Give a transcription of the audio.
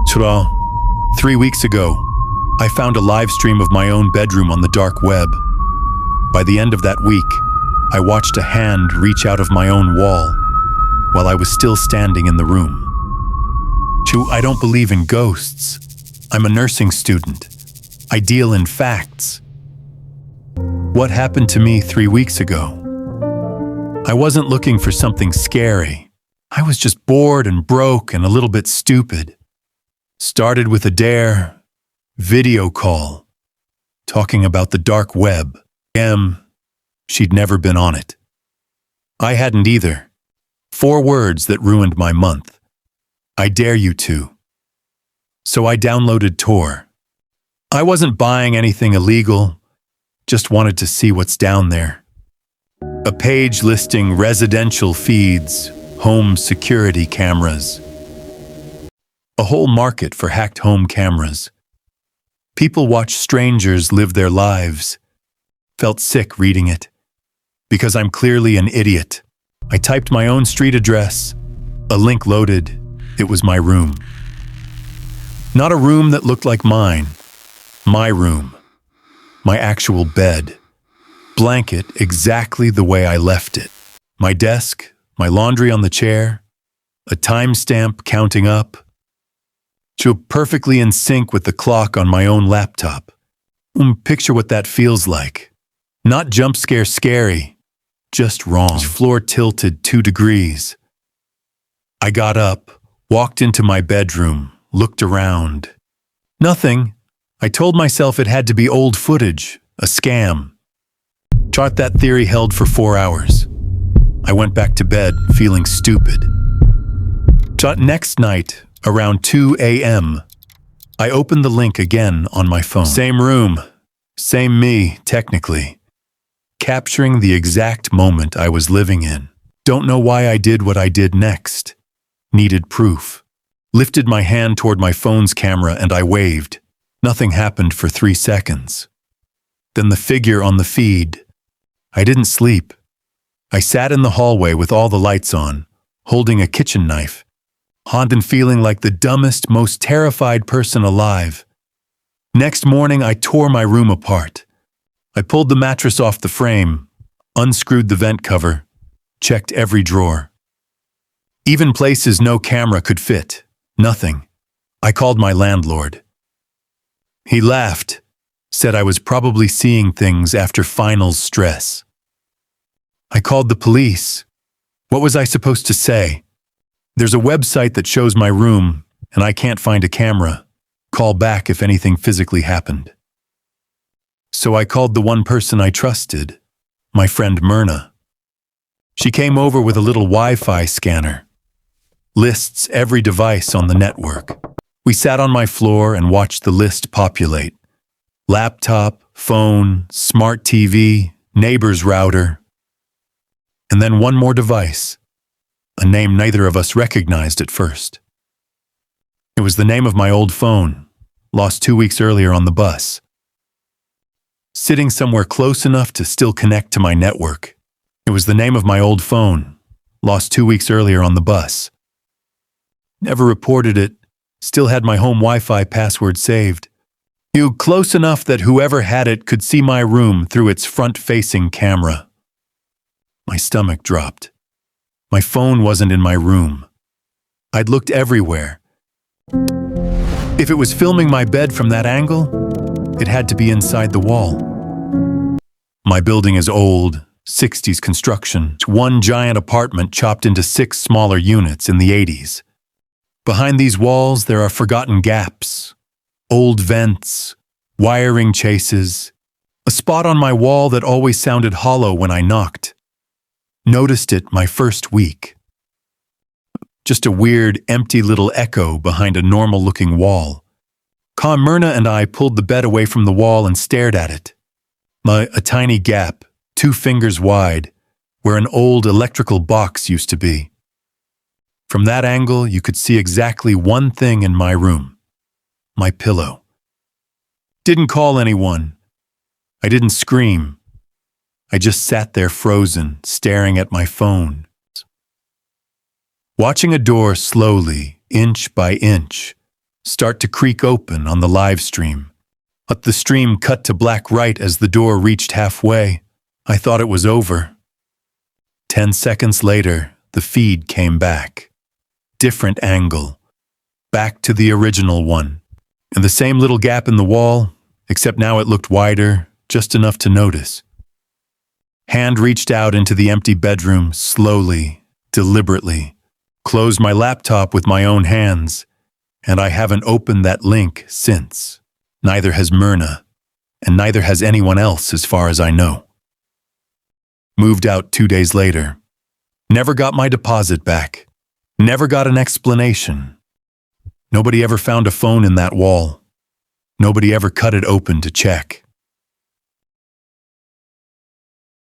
Tra, 3 weeks ago, I found a live stream of my own bedroom on the dark web. By the end of that week, I watched a hand reach out of my own wall while I was still standing in the room. I don't believe in ghosts. I'm a nursing student. I deal in facts. What happened to me 3 weeks ago? I wasn't looking for something scary. I was just bored and broke and a little bit stupid. Started with a dare video call, talking about the dark web. She'd never been on it. I hadn't either. 4 words that ruined my month. I dare you to. So I downloaded Tor. I wasn't buying anything illegal, just wanted to see what's down there. A page listing residential feeds, home security cameras. A whole market for hacked home cameras. People watch strangers live their lives. Felt sick reading it. Because I'm clearly an idiot. I typed my own street address. A link loaded. It was my room. Not a room that looked like mine. My room. My actual bed. Blanket exactly the way I left it. My desk, my laundry on the chair, a timestamp counting up. Perfectly in sync with the clock on my own laptop. Picture what that feels like. Not jump scare scary, just wrong. Floor tilted 2 degrees. I got up, walked into my bedroom, looked around. Nothing. I told myself it had to be old footage, a scam. Chart that theory held for 4 hours. I went back to bed, feeling stupid. Next night, around 2 a.m., I opened the link again on my phone. Same room, same me, technically. Capturing the exact moment I was living in. Don't know why I did what I did next. Needed proof. Lifted my hand toward my phone's camera and I waved. Nothing happened for 3 seconds. Then the figure on the feed. I didn't sleep. I sat in the hallway with all the lights on, holding a kitchen knife, haunted feeling like the dumbest, most terrified person alive. Next morning, I tore my room apart. I pulled the mattress off the frame, unscrewed the vent cover, checked every drawer. Even places no camera could fit. Nothing. I called my landlord. He laughed, said I was probably seeing things after finals stress. I called the police. What was I supposed to say? There's a website that shows my room, and I can't find a camera. Call back if anything physically happened. So I called the one person I trusted, my friend Myrna. She came over with a little Wi-Fi scanner. Lists every device on the network. We sat on my floor and watched the list populate. Laptop, phone, smart TV, neighbor's router. And then one more device. A name neither of us recognized at first. It was the name of my old phone, lost 2 weeks earlier on the bus. Sitting somewhere close enough to still connect to my network. It was the name of my old phone, lost 2 weeks earlier on the bus. Never reported it, still had my home Wi-Fi password saved. Close enough that whoever had it could see my room through its front-facing camera. My stomach dropped. My phone wasn't in my room. I'd looked everywhere. If it was filming my bed from that angle, it had to be inside the wall. My building is old, 60s construction. It's one giant apartment chopped into 6 smaller units in the 80s. Behind these walls, there are forgotten gaps, old vents, wiring chases, a spot on my wall that always sounded hollow when I knocked. Noticed it my first week. Just a weird, empty little echo behind a normal-looking wall. Myrna and I pulled the bed away from the wall and stared at it. A tiny gap, 2 fingers wide, where an old electrical box used to be. From that angle, you could see exactly one thing in my room. My pillow. Didn't call anyone. I didn't scream. I just sat there frozen, staring at my phone. Watching a door slowly, inch by inch, start to creak open on the live stream. But the stream cut to black right as the door reached halfway. I thought it was over. 10 seconds later, the feed came back. Different angle. Back to the original one. And the same little gap in the wall, except now it looked wider, just enough to notice. Hand reached out into the empty bedroom, slowly, deliberately. Closed my laptop with my own hands, and I haven't opened that link since. Neither has Myrna, and neither has anyone else as far as I know. Moved out 2 days later. Never got my deposit back. Never got an explanation. Nobody ever found a phone in that wall. Nobody ever cut it open to check.